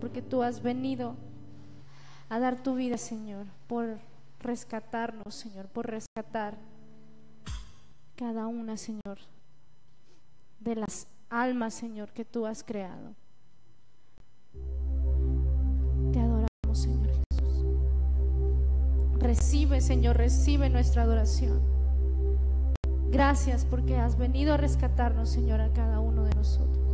Porque tú has venido a dar tu vida, Señor, por rescatarnos, Señor, por rescatar cada una, Señor, de las almas, Señor, que tú has creado. Te adoramos, Señor Jesús. Recibe, Señor, recibe nuestra adoración. Gracias porque has venido a rescatarnos, Señor, a cada uno de nosotros.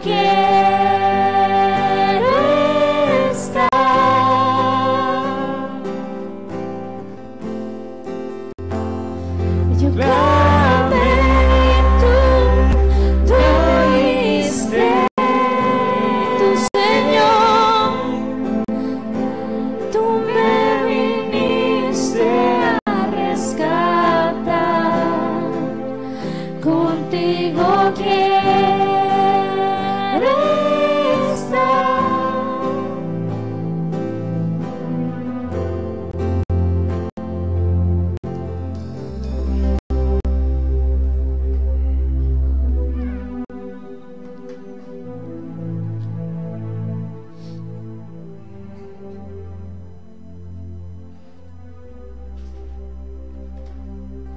quiero estar. Yo clamé y tú oíste, tu Señor, tú me viniste a rescatar. Contigo quiero estar.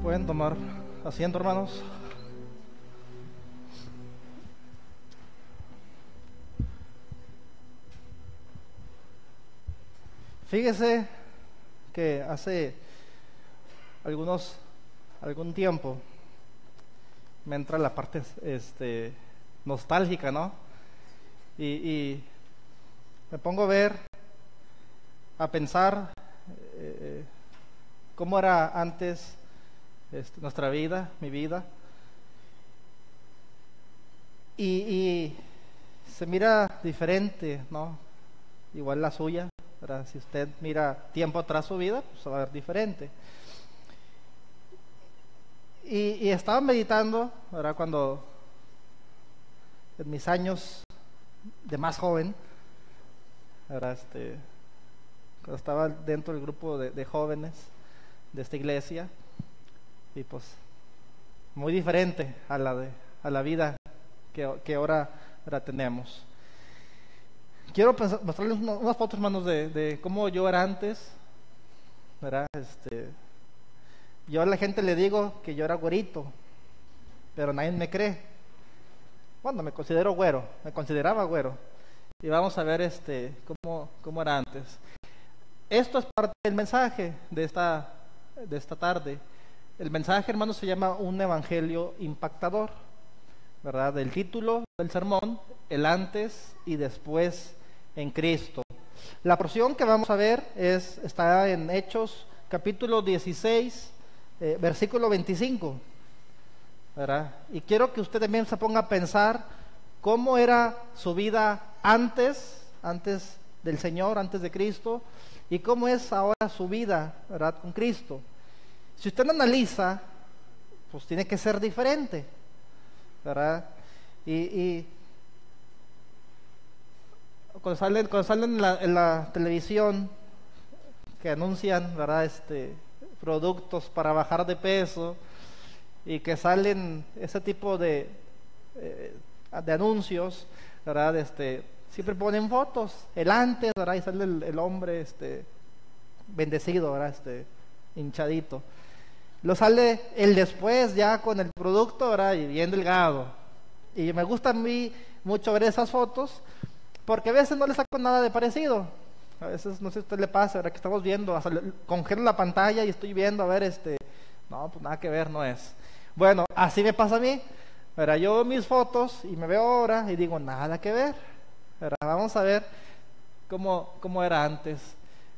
Pueden tomar asiento, hermanos. Fíjese que hace algún tiempo me entra la parte nostálgica, ¿no? Y me pongo a pensar cómo era antes nuestra vida, mi vida, y se mira diferente, ¿no? Igual la suya, ¿verdad? Si usted mira tiempo atrás su vida, pues se va a ver diferente. Y estaba meditando, ¿verdad? Cuando en mis años de más joven, ¿verdad? Cuando estaba dentro del grupo de jóvenes de esta iglesia, y pues muy diferente a la vida que ahora tenemos. Quiero mostrarles unas fotos, hermanos, de cómo yo era antes, ¿verdad? Yo a la gente le digo que yo era güerito, pero nadie me cree. Bueno, me consideraba güero. Y vamos a ver cómo era antes. Esto es parte del mensaje de esta tarde. El mensaje, hermanos, se llama Un Evangelio Impactador, ¿verdad? Del título del sermón, el antes y después en Cristo. La porción que vamos a ver está en Hechos capítulo 16, versículo 25, ¿verdad? Y quiero que usted también se ponga a pensar cómo era su vida antes del Señor, antes de Cristo, y cómo es ahora su vida, ¿verdad? Con Cristo. Si usted analiza, pues tiene que ser diferente, ¿verdad? Y cuando salen en la televisión que anuncian, ¿verdad? Productos para bajar de peso, y que salen ese tipo de anuncios, ¿verdad? Siempre ponen fotos, el antes, ¿verdad? Y sale el hombre bendecido, ¿verdad? Hinchadito. Lo sale el después ya con el producto, ¿verdad? Y bien delgado. Y me gusta a mí mucho ver esas fotos, porque a veces no le saco nada de parecido. A veces, no sé si a usted le pasa, ¿verdad? Que estamos viendo, congelo la pantalla y estoy viendo, a ver, no, pues nada que ver, no es. Bueno, así me pasa a mí, ¿verdad? Yo veo mis fotos y me veo ahora y digo, nada que ver, ¿verdad? Vamos a ver cómo era antes,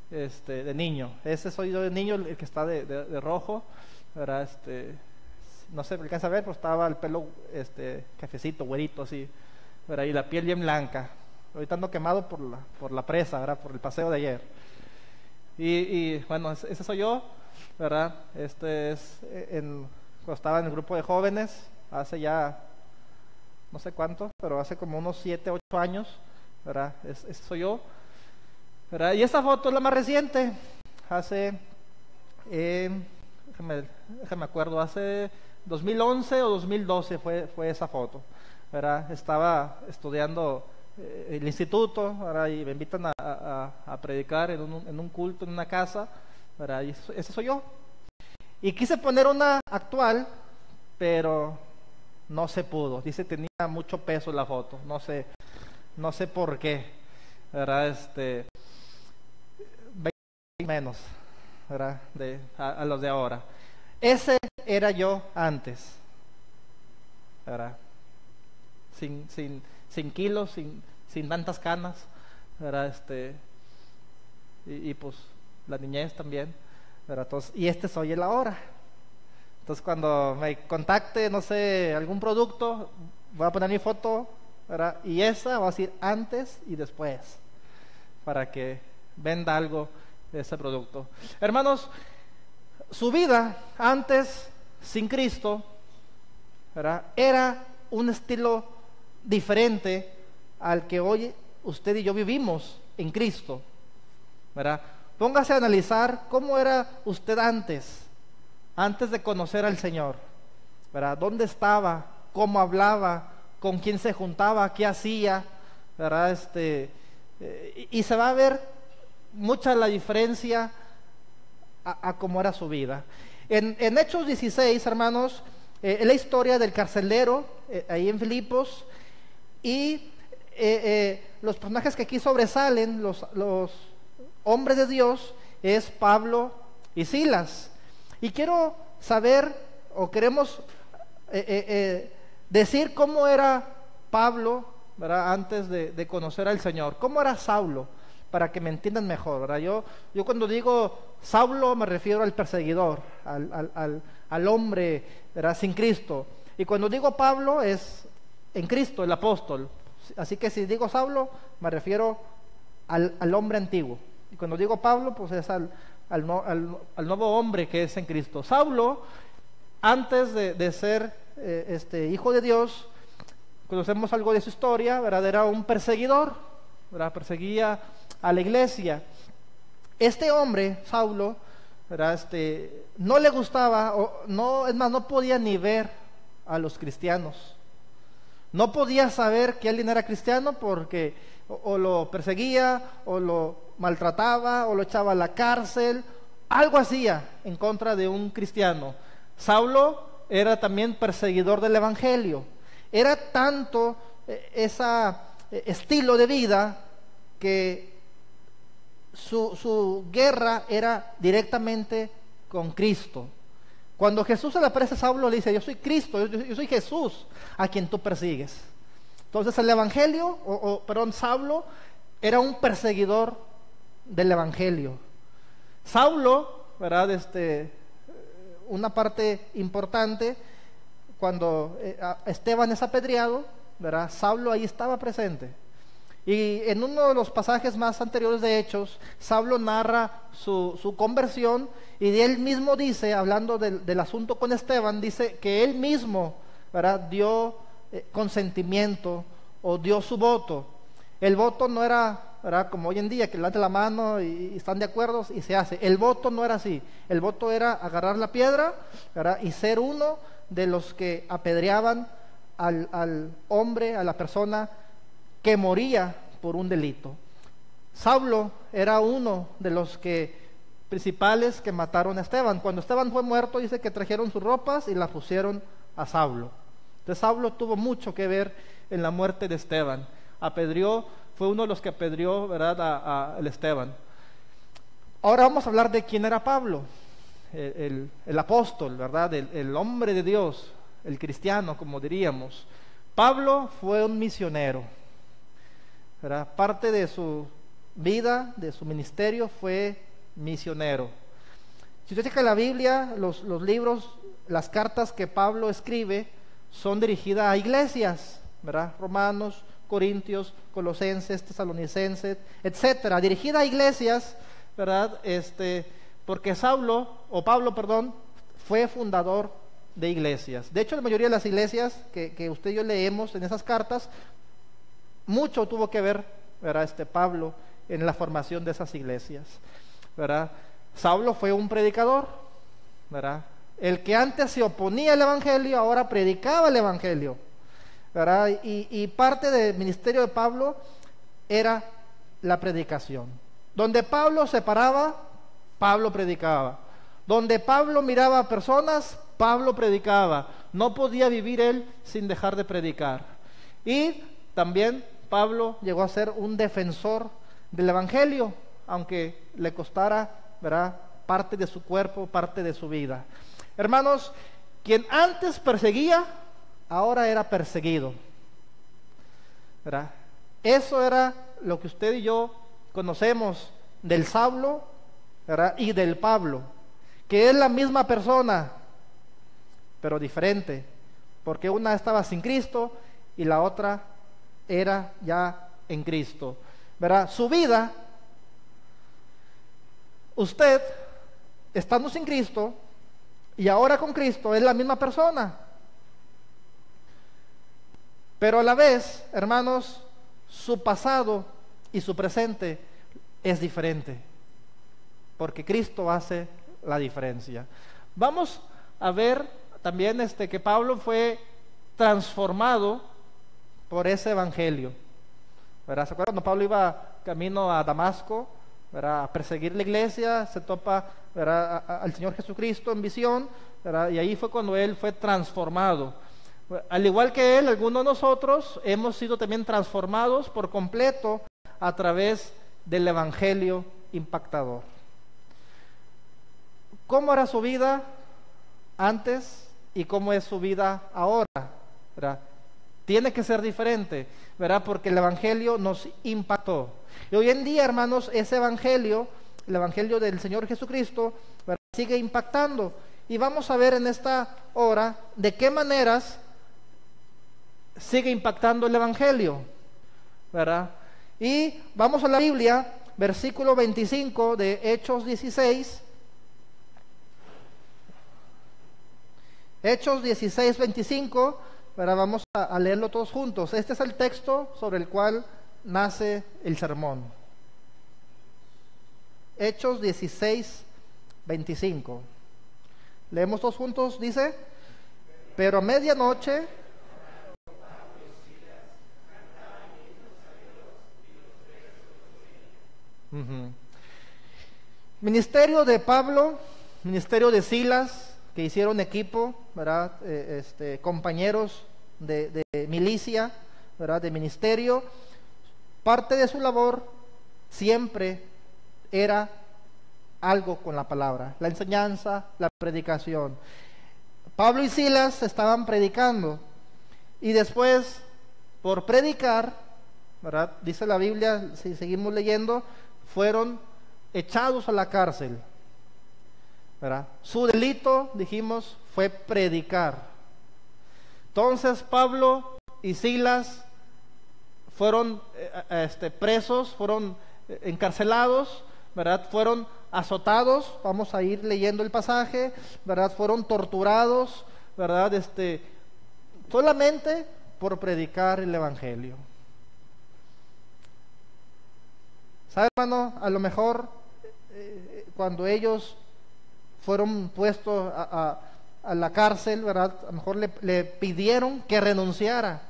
de niño. Ese soy yo de niño, el que está de rojo, ¿verdad? No sé, me alcanza a ver, pues estaba el pelo, cafecito, güerito, así, ¿verdad? Y la piel bien blanca. Ahorita ando quemado por la presa, ¿verdad? Por el paseo de ayer. Y bueno, ese soy yo, ¿verdad? Cuando estaba en el grupo de jóvenes, hace ya, no sé cuánto, pero hace como unos 7, 8 años, ¿verdad? Ese soy yo, ¿verdad? Y esta foto es la más reciente, hace, déjame acuerdo, hace 2011 o 2012 fue esa foto, ¿verdad? Estaba estudiando el instituto, ¿verdad? Y me invitan a predicar en un culto, en una casa, ¿verdad? Y ese soy yo. Y quise poner una actual, pero no se pudo. Dice tenía mucho peso la foto, no sé por qué, ¿verdad? 20 menos, ¿verdad? A los de ahora. Ese era yo antes, ¿verdad? sin kilos, sin tantas canas, ¿verdad? Y pues la niñez también, ¿verdad? Entonces, y soy el ahora. Entonces cuando me contacte, no sé, algún producto, voy a poner mi foto, ¿verdad? Y esa va a decir antes y después, para que venda algo de ese producto. Hermanos, su vida antes, sin Cristo, ¿verdad?, era un estilo diferente al que hoy usted y yo vivimos en Cristo, ¿verdad? Póngase a analizar cómo era usted antes de conocer al Señor, ¿verdad? ¿Dónde estaba? ¿Cómo hablaba? ¿Con quién se juntaba? ¿Qué hacía? ¿Verdad? Y se va a ver mucha la diferencia a cómo era su vida. En Hechos 16, hermanos, es la historia del carcelero ahí en Filipos, y los personajes que aquí sobresalen, los hombres de Dios, es Pablo y Silas. Y quiero saber, o queremos decir cómo era Pablo, ¿verdad?, antes de conocer al Señor. ¿Cómo era Saulo? Para que me entiendan mejor, ¿verdad? Yo cuando digo Saulo me refiero al perseguidor, al hombre, ¿verdad?, sin Cristo. Y cuando digo Pablo es en Cristo, el apóstol. Así que si digo Saulo me refiero al hombre antiguo. Y cuando digo Pablo, pues es al nuevo hombre que es en Cristo. Saulo, antes de ser hijo de Dios, conocemos algo de su historia, ¿verdad? Era un perseguidor, ¿verdad? Perseguía a la iglesia. Este hombre, Saulo, ¿verdad?, no le gustaba, no podía ni ver a los cristianos. No podía saber que alguien era cristiano porque o lo perseguía, o lo maltrataba, o lo echaba a la cárcel. Algo hacía en contra de un cristiano. Saulo era también perseguidor del evangelio. Era tanto ese estilo de vida que su guerra era directamente con Cristo. Cuando Jesús se le aparece a Saulo, le dice: yo soy Cristo, yo soy Jesús a quien tú persigues. Entonces el evangelio, Saulo era un perseguidor del evangelio. Saulo, ¿verdad?, una parte importante, cuando Esteban es apedreado, ¿verdad?, Saulo ahí estaba presente. Y en uno de los pasajes más anteriores de Hechos, Saulo narra su conversión, y de él mismo dice, hablando del asunto con Esteban, dice que él mismo, ¿verdad?, dio consentimiento o dio su voto. El voto no era, ¿verdad?, como hoy en día, que levante la mano y están de acuerdo y se hace. El voto no era así. El voto era agarrar la piedra, ¿verdad?, y ser uno de los que apedreaban al hombre, a la persona que moría por un delito. Saulo era uno de los principales que mataron a Esteban. Cuando Esteban fue muerto, dice que trajeron sus ropas y las pusieron a Saulo. Entonces Saulo tuvo mucho que ver en la muerte de Esteban. Fue uno de los que apedreó, ¿verdad?, a Esteban. Ahora vamos a hablar de quién era Pablo, el apóstol, ¿verdad?, el hombre de Dios, el cristiano, como diríamos. Pablo fue un misionero, ¿verdad? Parte de su vida, de su ministerio, fue misionero. Si usted checa la Biblia, los libros, las cartas que Pablo escribe son dirigidas a iglesias, ¿verdad? Romanos, Corintios, Colosenses, Tesalonicenses, etcétera, dirigida a iglesias, ¿verdad? Porque Pablo, fue fundador de iglesias. De hecho, la mayoría de las iglesias que usted y yo leemos en esas cartas, mucho tuvo que ver, ¿verdad?, Pablo en la formación de esas iglesias, ¿verdad? Saulo fue un predicador, ¿verdad? El que antes se oponía al evangelio, ahora predicaba el evangelio, ¿verdad? Y parte del ministerio de Pablo era la predicación. Donde Pablo se paraba, Pablo predicaba. Donde Pablo miraba a personas, Pablo predicaba. No podía vivir él sin dejar de predicar. Y también Pablo llegó a ser un defensor del evangelio, aunque le costara, ¿verdad?, parte de su cuerpo, parte de su vida. Hermanos, quien antes perseguía, ahora era perseguido, ¿verdad? Eso era lo que usted y yo conocemos del Saulo, ¿verdad? Y del Pablo, que es la misma persona, pero diferente, porque una estaba sin Cristo y la otra era ya en Cristo, ¿verdad? Su vida, usted estando sin Cristo y ahora con Cristo, es la misma persona, pero a la vez, hermanos, su pasado y su presente es diferente, porque Cristo hace la diferencia. Vamos a ver también que Pablo fue transformado por ese evangelio, ¿verdad? ¿Se acuerdan cuando Pablo iba camino a Damasco, ¿verdad?, a perseguir la iglesia? Se topa, ¿verdad?, al Señor Jesucristo en visión, ¿verdad? Y ahí fue cuando él fue transformado. Al igual que él, algunos de nosotros hemos sido también transformados por completo a través del evangelio impactador. ¿Cómo era su vida antes y cómo es su vida ahora? ¿Verdad? Tiene que ser diferente, ¿verdad? Porque el evangelio nos impactó. Y hoy en día, hermanos, ese evangelio, el evangelio del Señor Jesucristo, ¿verdad?, sigue impactando. Y vamos a ver en esta hora de qué maneras sigue impactando el evangelio, ¿verdad? Y vamos a la Biblia, versículo 25 de Hechos 16. Hechos 16, 25, ¿verdad? Vamos a leerlo todos juntos. Este es el texto sobre el cual nace el sermón. Hechos 16, 25. Leemos todos juntos, dice: pero a medianoche ministerio de Pablo, ministerio de Silas, que hicieron equipo, ¿verdad? Compañeros de milicia, ¿verdad?, de ministerio. Parte de su labor siempre era algo con la palabra, la enseñanza, la predicación. Pablo y Silas estaban predicando y después, por predicar, ¿verdad?, dice la Biblia, si seguimos leyendo, fueron echados a la cárcel, ¿verdad? Su delito, dijimos, fue predicar. Entonces Pablo y Silas fueron presos, fueron encarcelados, ¿verdad? Fueron azotados, vamos a ir leyendo el pasaje, ¿verdad? Fueron torturados, ¿verdad? Solamente por predicar el evangelio. ¿Sabe, hermano? A lo mejor cuando ellos fueron puestos a la cárcel, ¿verdad?, a lo mejor le pidieron que renunciara.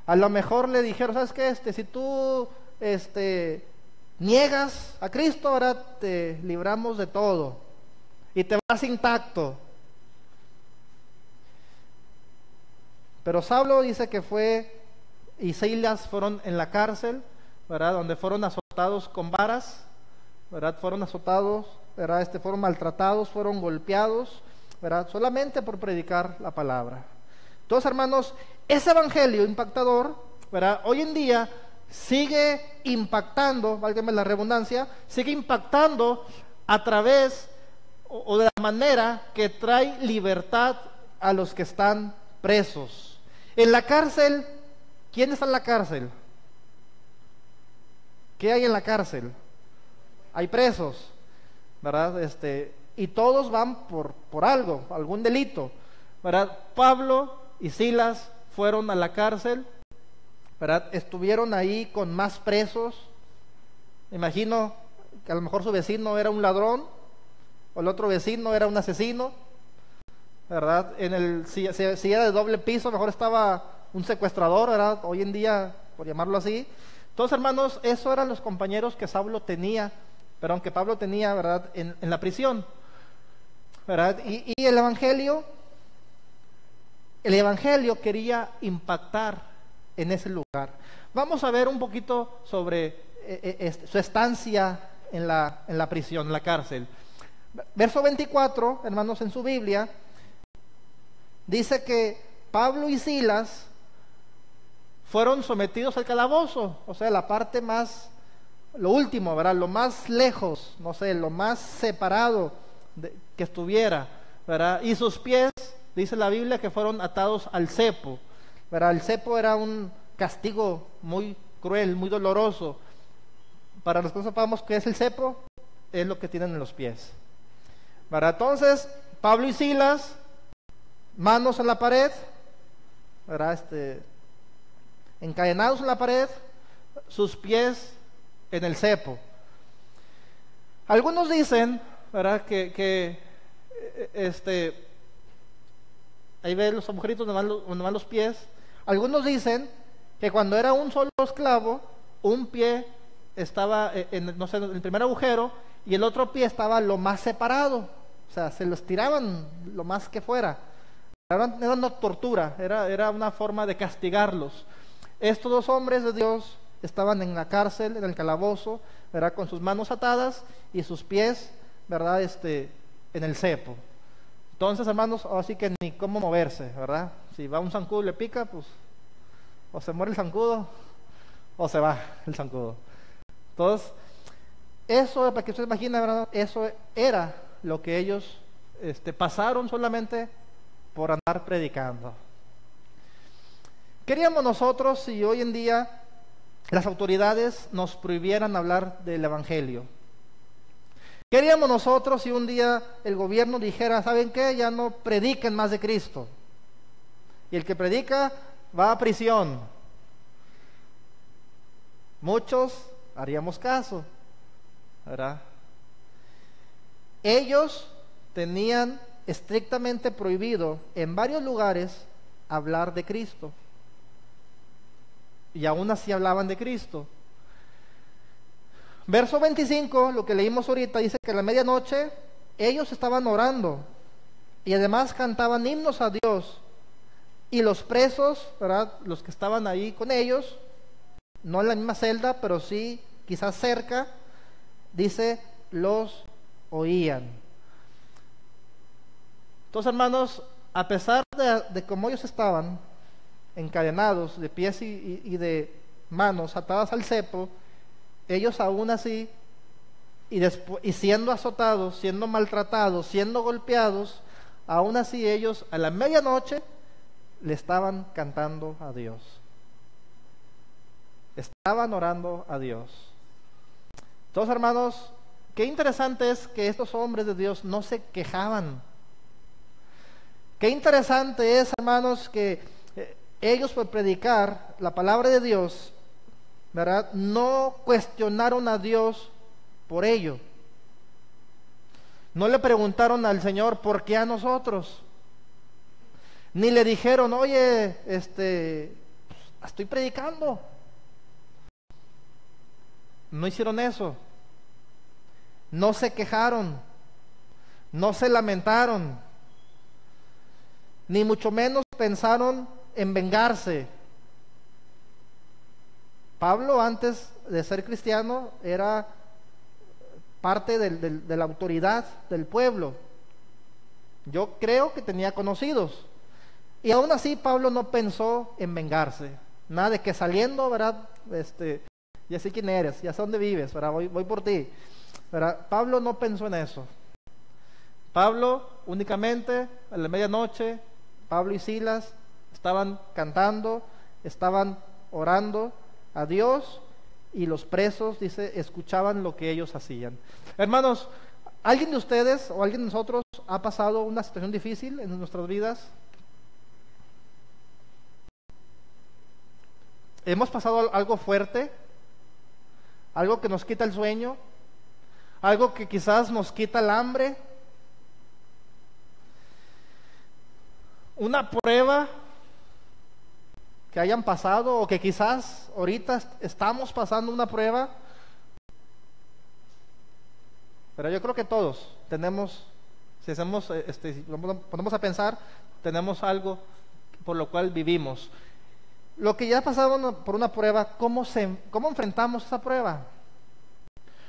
A lo mejor le dijeron: ¿sabes qué? Si tú niegas a Cristo, ¿verdad?, te libramos de todo y te vas intacto. Pero Saulo dice que fue, y Silas fueron en la cárcel, ¿verdad?, donde fueron azotados con varas, ¿verdad?, fueron azotados, ¿verdad?, fueron maltratados, fueron golpeados, ¿verdad?, solamente por predicar la palabra. Entonces, hermanos, ese evangelio impactador, ¿verdad?, hoy en día sigue impactando, válgame la redundancia, sigue impactando a través o de la manera que trae libertad a los que están presos. En la cárcel, ¿quién está en la cárcel? ¿Qué hay en la cárcel? Hay presos, ¿verdad? Y todos van por algo, algún delito, ¿verdad? Pablo y Silas fueron a la cárcel, ¿verdad? Estuvieron ahí con más presos. Me imagino que a lo mejor su vecino era un ladrón, o el otro vecino era un asesino, ¿verdad? Si era de doble piso, mejor estaba un secuestrador, ¿verdad? Hoy en día, por llamarlo así. Entonces, hermanos, esos eran los compañeros que Saulo tenía, perdón, que Pablo tenía, ¿verdad?, en la prisión, ¿verdad? Y el evangelio quería impactar en ese lugar. Vamos a ver un poquito sobre su estancia en la prisión, en la cárcel. Verso 24, hermanos, en su Biblia, dice que Pablo y Silas fueron sometidos al calabozo, o sea, la parte más, lo último, ¿verdad? Lo más lejos, no sé, lo más separado que estuviera, ¿verdad? Y sus pies, dice la Biblia, que fueron atados al cepo, ¿verdad? El cepo era un castigo muy cruel, muy doloroso. Para los que no sepamos qué es el cepo, es lo que tienen en los pies, ¿verdad? Entonces, Pablo y Silas, manos en la pared, ¿verdad? Encadenados en la pared, sus pies en el cepo. Algunos dicen, ¿verdad? Que ahí ven los agujeritos donde van los pies. Algunos dicen que cuando era un solo esclavo, un pie estaba no sé, en el primer agujero y el otro pie estaba lo más separado, o sea, se los tiraban lo más que fuera. Era una tortura, era una forma de castigarlos. Estos dos hombres de Dios estaban en la cárcel, en el calabozo, ¿verdad? Con sus manos atadas y sus pies, ¿verdad? En el cepo. Entonces, hermanos, así que ni cómo moverse, ¿verdad? Si va un zancudo y le pica, pues o se muere el zancudo o se va el zancudo. Entonces, eso, para que usted imagine, ¿verdad? Eso era lo que ellos pasaron solamente por andar predicando. Queríamos nosotros si hoy en día las autoridades nos prohibieran hablar del Evangelio. Queríamos nosotros si un día el gobierno dijera, ¿saben qué? Ya no prediquen más de Cristo. Y el que predica va a prisión. Muchos haríamos caso, ¿verdad? Ellos tenían estrictamente prohibido en varios lugares hablar de Cristo. Y aún así hablaban de Cristo. Verso 25, lo que leímos ahorita, dice que a la medianoche ellos estaban orando y además cantaban himnos a Dios. Y los presos, ¿verdad? Los que estaban ahí con ellos, no en la misma celda, pero sí quizás cerca, dice, los oían. Entonces, hermanos, a pesar de cómo ellos estaban encadenados de pies y de manos atadas al cepo, ellos aún así y siendo azotados, siendo maltratados, siendo golpeados, aún así ellos a la medianoche le estaban cantando a Dios, estaban orando a Dios. Entonces, hermanos, qué interesante es que estos hombres de Dios no se quejaban. Qué interesante es, hermanos, que ellos por predicar la palabra de Dios, ¿verdad? No cuestionaron a Dios por ello. No le preguntaron al Señor, ¿por qué a nosotros? Ni le dijeron, oye, estoy predicando. No hicieron eso. No se quejaron. No se lamentaron. Ni mucho menos pensaron en vengarse. Pablo, antes de ser cristiano, era parte de la autoridad del pueblo. Yo creo que tenía conocidos. Y aún así Pablo no pensó en vengarse. Nada de que saliendo, ¿verdad? Ya sé quién eres, ya sé dónde vives, ¿verdad? Voy por ti, ¿verdad? Pablo no pensó en eso. Pablo únicamente a la medianoche, Pablo y Silas estaban cantando, estaban orando a Dios, y los presos, dice, escuchaban lo que ellos hacían. Hermanos, ¿alguien de ustedes o alguien de nosotros ha pasado una situación difícil en nuestras vidas? ¿Hemos pasado algo fuerte? ¿Algo que nos quita el sueño? ¿Algo que quizás nos quita el hambre? ¿Una prueba que hayan pasado o que quizás ahorita estamos pasando una prueba? Pero yo creo que todos tenemos, si hacemos, si nos ponemos a pensar, tenemos algo por lo cual vivimos. Lo que ya pasamos por una prueba, ¿cómo enfrentamos esa prueba?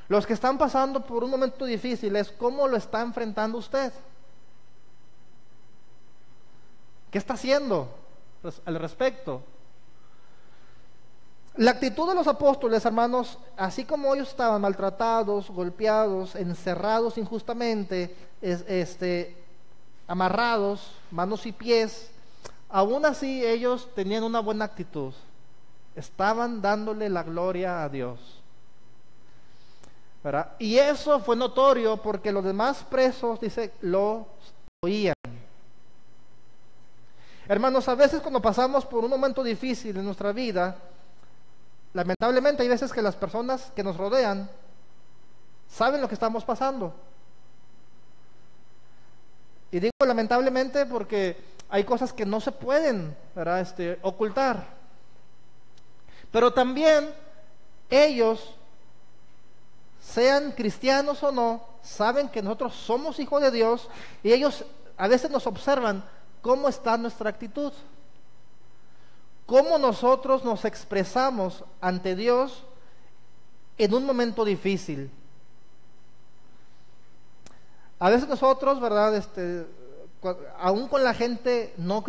Los que están pasando por un momento difícil, ¿cómo lo está enfrentando usted? ¿Qué está haciendo al respecto? La actitud de los apóstoles, hermanos, así como ellos estaban maltratados, golpeados, encerrados injustamente, amarrados, manos y pies, aún así ellos tenían una buena actitud. Estaban dándole la gloria a Dios, ¿verdad? Y eso fue notorio porque los demás presos, dice, lo oían. Hermanos, a veces cuando pasamos por un momento difícil en nuestra vida, lamentablemente hay veces que las personas que nos rodean saben lo que estamos pasando. Y digo lamentablemente porque hay cosas que no se pueden, ¿verdad? Ocultar. Pero también ellos, sean cristianos o no, saben que nosotros somos hijos de Dios y ellos a veces nos observan cómo está nuestra actitud, cómo nosotros nos expresamos ante Dios en un momento difícil. A veces nosotros, ¿verdad? Aún con la gente no